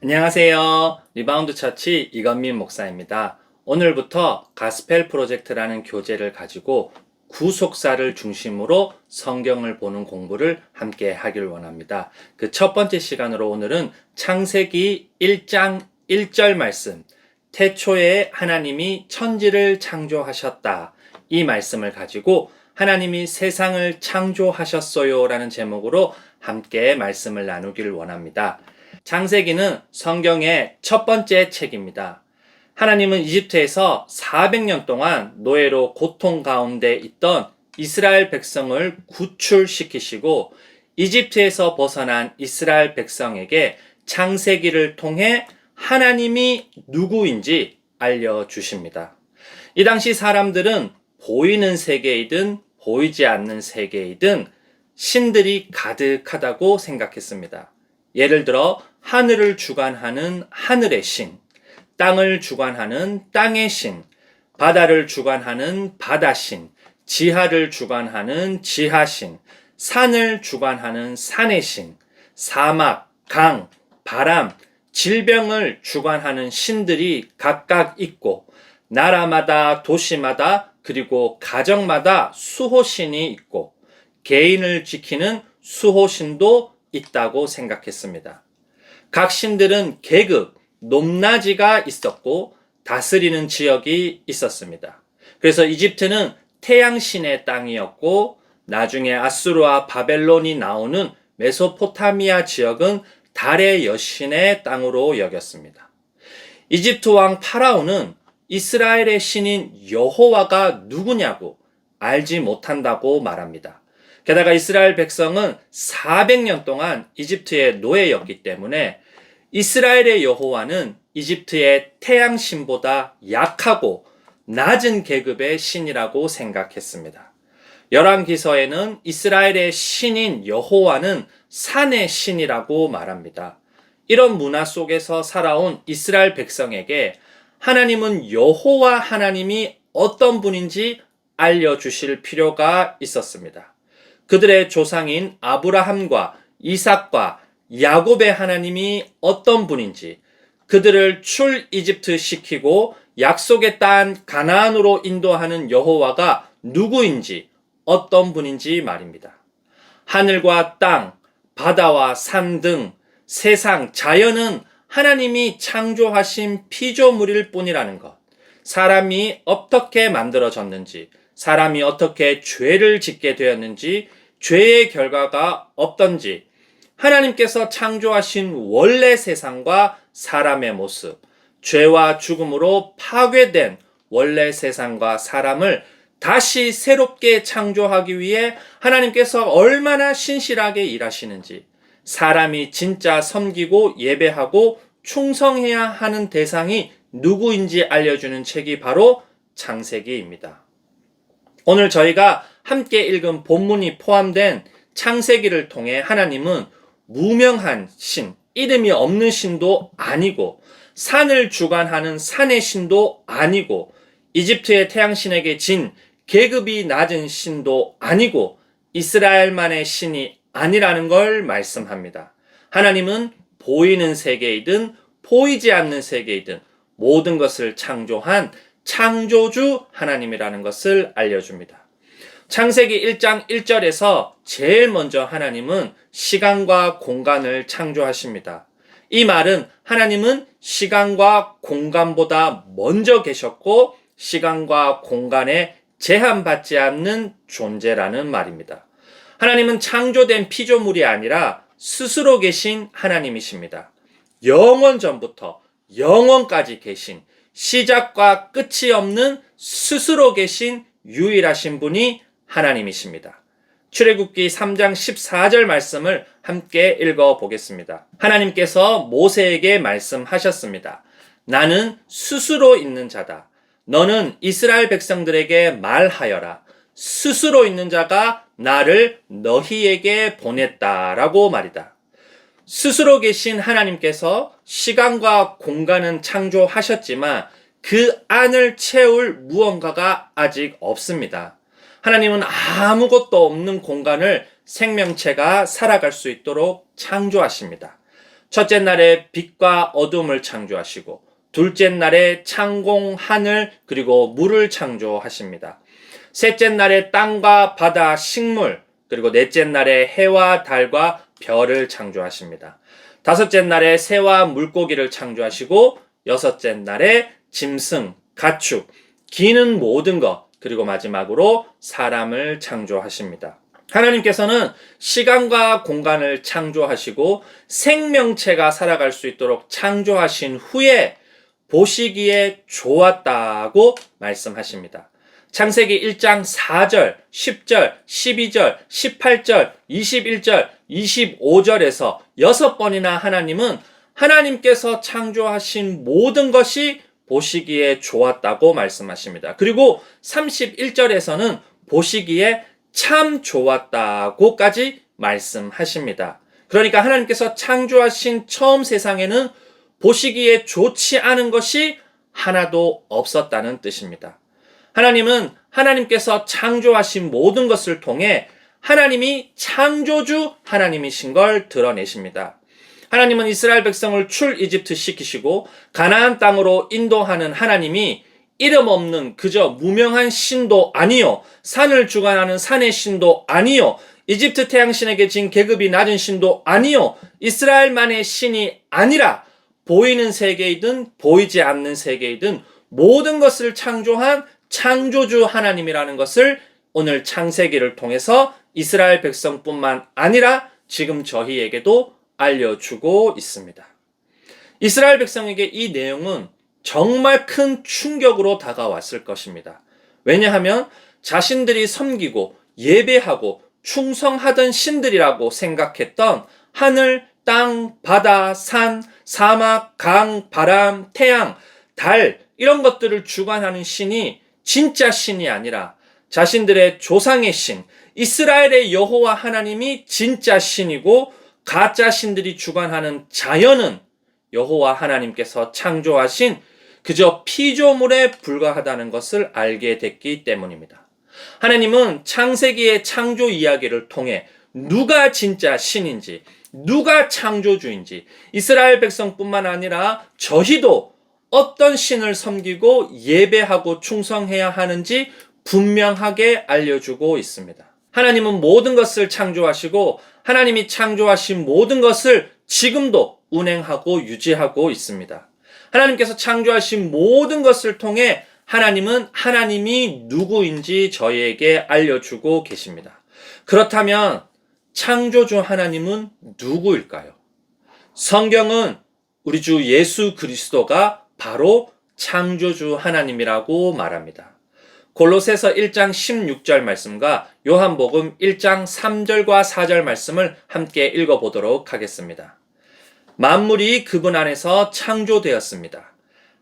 안녕하세요. 리바운드 처치 이건민 목사입니다. 오늘부터 가스펠 프로젝트라는 교재를 가지고 구속사를 중심으로 성경을 보는 공부를 함께 하길 원합니다. 그 첫 번째 시간으로 오늘은 창세기 1장 1절 말씀, 태초에 하나님이 천지를 창조하셨다. 이 말씀을 가지고 하나님이 세상을 창조하셨어요 라는 제목으로 함께 말씀을 나누길 원합니다. 창세기는 성경의 첫 번째 책입니다. 하나님은 이집트에서 400년 동안 노예로 고통 가운데 있던 이스라엘 백성을 구출시키시고 이집트에서 벗어난 이스라엘 백성에게 창세기를 통해 하나님이 누구인지 알려주십니다. 이 당시 사람들은 보이는 세계이든 보이지 않는 세계이든 신들이 가득하다고 생각했습니다. 예를 들어 하늘을 주관하는 하늘의 신, 땅을 주관하는 땅의 신, 바다를 주관하는 바다신, 지하를 주관하는 지하신, 산을 주관하는 산의 신, 사막, 강, 바람, 질병을 주관하는 신들이 각각 있고 나라마다 도시마다 그리고 가정마다 수호신이 있고 개인을 지키는 수호신도 있다고 생각했습니다. 각 신들은 계급, 높낮이가 있었고 다스리는 지역이 있었습니다. 그래서 이집트는 태양신의 땅이었고 나중에 아수르와 바벨론이 나오는 메소포타미아 지역은 달의 여신의 땅으로 여겼습니다. 이집트 왕 파라오는 이스라엘의 신인 여호와가 누구냐고 알지 못한다고 말합니다. 게다가 이스라엘 백성은 400년 동안 이집트의 노예였기 때문에 이스라엘의 여호와는 이집트의 태양신보다 약하고 낮은 계급의 신이라고 생각했습니다. 열왕기서에는 이스라엘의 신인 여호와는 산의 신이라고 말합니다. 이런 문화 속에서 살아온 이스라엘 백성에게 하나님은 여호와 하나님이 어떤 분인지 알려주실 필요가 있었습니다. 그들의 조상인 아브라함과 이삭과 야곱의 하나님이 어떤 분인지, 그들을 출 이집트 시키고 약속의 땅 가나안으로 인도하는 여호와가 누구인지, 어떤 분인지 말입니다. 하늘과 땅, 바다와 산 등 세상, 자연은 하나님이 창조하신 피조물일 뿐이라는 것, 사람이 어떻게 만들어졌는지, 사람이 어떻게 죄를 짓게 되었는지, 죄의 결과가 없던지, 하나님께서 창조하신 원래 세상과 사람의 모습, 죄와 죽음으로 파괴된 원래 세상과 사람을 다시 새롭게 창조하기 위해 하나님께서 얼마나 신실하게 일하시는지, 사람이 진짜 섬기고 예배하고 충성해야 하는 대상이 누구인지 알려주는 책이 바로 창세기입니다. 오늘 저희가 함께 읽은 본문이 포함된 창세기를 통해 하나님은 무명한 신, 이름이 없는 신도 아니고 산을 주관하는 산의 신도 아니고 이집트의 태양신에게 진 계급이 낮은 신도 아니고 이스라엘만의 신이 아니라는 걸 말씀합니다. 하나님은 보이는 세계이든 보이지 않는 세계이든 모든 것을 창조한 창조주 하나님이라는 것을 알려줍니다. 창세기 1장 1절에서 제일 먼저 하나님은 시간과 공간을 창조하십니다. 이 말은 하나님은 시간과 공간보다 먼저 계셨고 시간과 공간에 제한받지 않는 존재라는 말입니다. 하나님은 창조된 피조물이 아니라 스스로 계신 하나님이십니다. 영원 전부터 영원까지 계신 시작과 끝이 없는 스스로 계신 유일하신 분이 하나님이십니다. 출애굽기 3장 14절 말씀을 함께 읽어보겠습니다. 하나님께서 모세에게 말씀하셨습니다. 나는 스스로 있는 자다. 너는 이스라엘 백성들에게 말하여라. 스스로 있는 자가 나를 너희에게 보냈다라고 말이다. 스스로 계신 하나님께서 시간과 공간은 창조하셨지만 그 안을 채울 무언가가 아직 없습니다. 하나님은 아무것도 없는 공간을 생명체가 살아갈 수 있도록 창조하십니다. 첫째 날에 빛과 어둠을 창조하시고 둘째 날에 창공, 하늘, 그리고 물을 창조하십니다. 셋째 날에 땅과 바다, 식물, 그리고 넷째 날에 해와 달과 별을 창조하십니다. 다섯째 날에 새와 물고기를 창조하시고 여섯째 날에 짐승, 가축, 기는 모든 것, 그리고 마지막으로 사람을 창조하십니다. 하나님께서는 시간과 공간을 창조하시고 생명체가 살아갈 수 있도록 창조하신 후에 보시기에 좋았다고 말씀하십니다. 창세기 1장 4절, 10절, 12절, 18절, 21절, 25절에서 6번이나 하나님은 하나님께서 창조하신 모든 것이 보시기에 좋았다고 말씀하십니다. 그리고 31절에서는 보시기에 참 좋았다고까지 말씀하십니다. 그러니까 하나님께서 창조하신 처음 세상에는 보시기에 좋지 않은 것이 하나도 없었다는 뜻입니다. 하나님은 하나님께서 창조하신 모든 것을 통해 하나님이 창조주 하나님이신 걸 드러내십니다. 하나님은 이스라엘 백성을 출 이집트 시키시고 가나안 땅으로 인도하는 하나님이 이름 없는 그저 무명한 신도 아니요, 산을 주관하는 산의 신도 아니요, 이집트 태양신에게 진 계급이 낮은 신도 아니요, 이스라엘만의 신이 아니라 보이는 세계이든 보이지 않는 세계이든 모든 것을 창조한 창조주 하나님이라는 것을 오늘 창세기를 통해서 이스라엘 백성뿐만 아니라 지금 저희에게도 알려주고 있습니다. 이스라엘 백성에게 이 내용은 정말 큰 충격으로 다가왔을 것입니다. 왜냐하면 자신들이 섬기고 예배하고 충성하던 신들이라고 생각했던 하늘, 땅, 바다, 산, 사막, 강, 바람, 태양, 달 이런 것들을 주관하는 신이 진짜 신이 아니라 자신들의 조상의 신, 이스라엘의 여호와 하나님이 진짜 신이고 가짜 신들이 주관하는 자연은 여호와 하나님께서 창조하신 그저 피조물에 불과하다는 것을 알게 됐기 때문입니다. 하나님은 창세기의 창조 이야기를 통해 누가 진짜 신인지, 누가 창조주인지 이스라엘 백성뿐만 아니라 저희도 어떤 신을 섬기고 예배하고 충성해야 하는지 분명하게 알려주고 있습니다. 하나님은 모든 것을 창조하시고 하나님이 창조하신 모든 것을 지금도 운행하고 유지하고 있습니다. 하나님께서 창조하신 모든 것을 통해 하나님은 하나님이 누구인지 저희에게 알려주고 계십니다. 그렇다면 창조주 하나님은 누구일까요? 성경은 우리 주 예수 그리스도가 바로 창조주 하나님이라고 말합니다. 골로새서 1장 16절 말씀과 요한복음 1장 3절과 4절 말씀을 함께 읽어보도록 하겠습니다. 만물이 그분 안에서 창조되었습니다.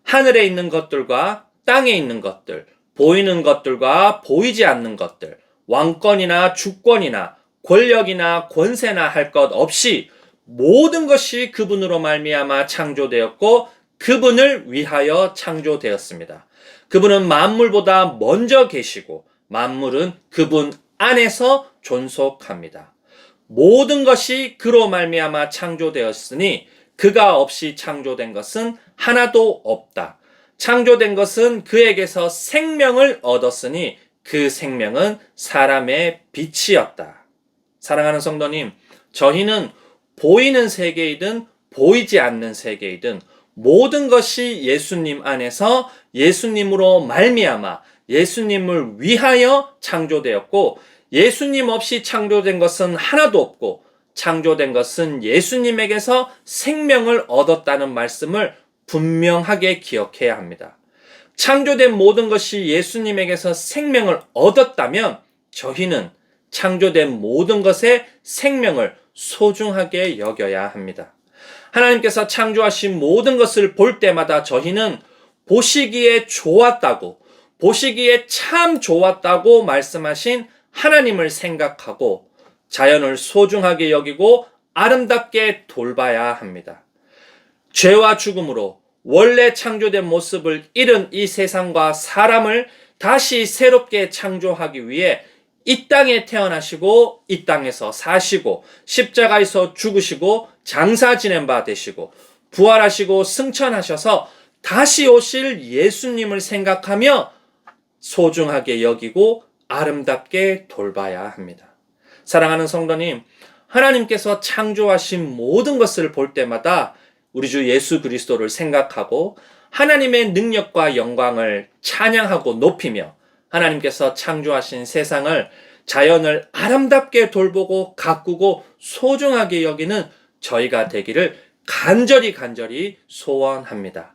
하늘에 있는 것들과 땅에 있는 것들, 보이는 것들과 보이지 않는 것들, 왕권이나 주권이나 권력이나 권세나 할 것 없이 모든 것이 그분으로 말미암아 창조되었고 그분을 위하여 창조되었습니다. 그분은 만물보다 먼저 계시고 만물은 그분 안에서 존속합니다. 모든 것이 그로 말미암아 창조되었으니 그가 없이 창조된 것은 하나도 없다. 창조된 것은 그에게서 생명을 얻었으니 그 생명은 사람의 빛이었다. 사랑하는 성도님, 저희는 보이는 세계이든 보이지 않는 세계이든 모든 것이 예수님 안에서 예수님으로 말미암아 예수님을 위하여 창조되었고 예수님 없이 창조된 것은 하나도 없고 창조된 것은 예수님에게서 생명을 얻었다는 말씀을 분명하게 기억해야 합니다. 창조된 모든 것이 예수님에게서 생명을 얻었다면 저희는 창조된 모든 것의 생명을 소중하게 여겨야 합니다. 하나님께서 창조하신 모든 것을 볼 때마다 저희는 보시기에 좋았다고, 보시기에 참 좋았다고 말씀하신 하나님을 생각하고 자연을 소중하게 여기고 아름답게 돌봐야 합니다. 죄와 죽음으로 원래 창조된 모습을 잃은 이 세상과 사람을 다시 새롭게 창조하기 위해 이 땅에 태어나시고 이 땅에서 사시고 십자가에서 죽으시고 장사 지낸 바 되시고 부활하시고 승천하셔서 다시 오실 예수님을 생각하며 소중하게 여기고 아름답게 돌봐야 합니다. 사랑하는 성도님, 하나님께서 창조하신 모든 것을 볼 때마다 우리 주 예수 그리스도를 생각하고 하나님의 능력과 영광을 찬양하고 높이며 하나님께서 창조하신 세상을, 자연을 아름답게 돌보고 가꾸고 소중하게 여기는 저희가 되기를 간절히 소원합니다.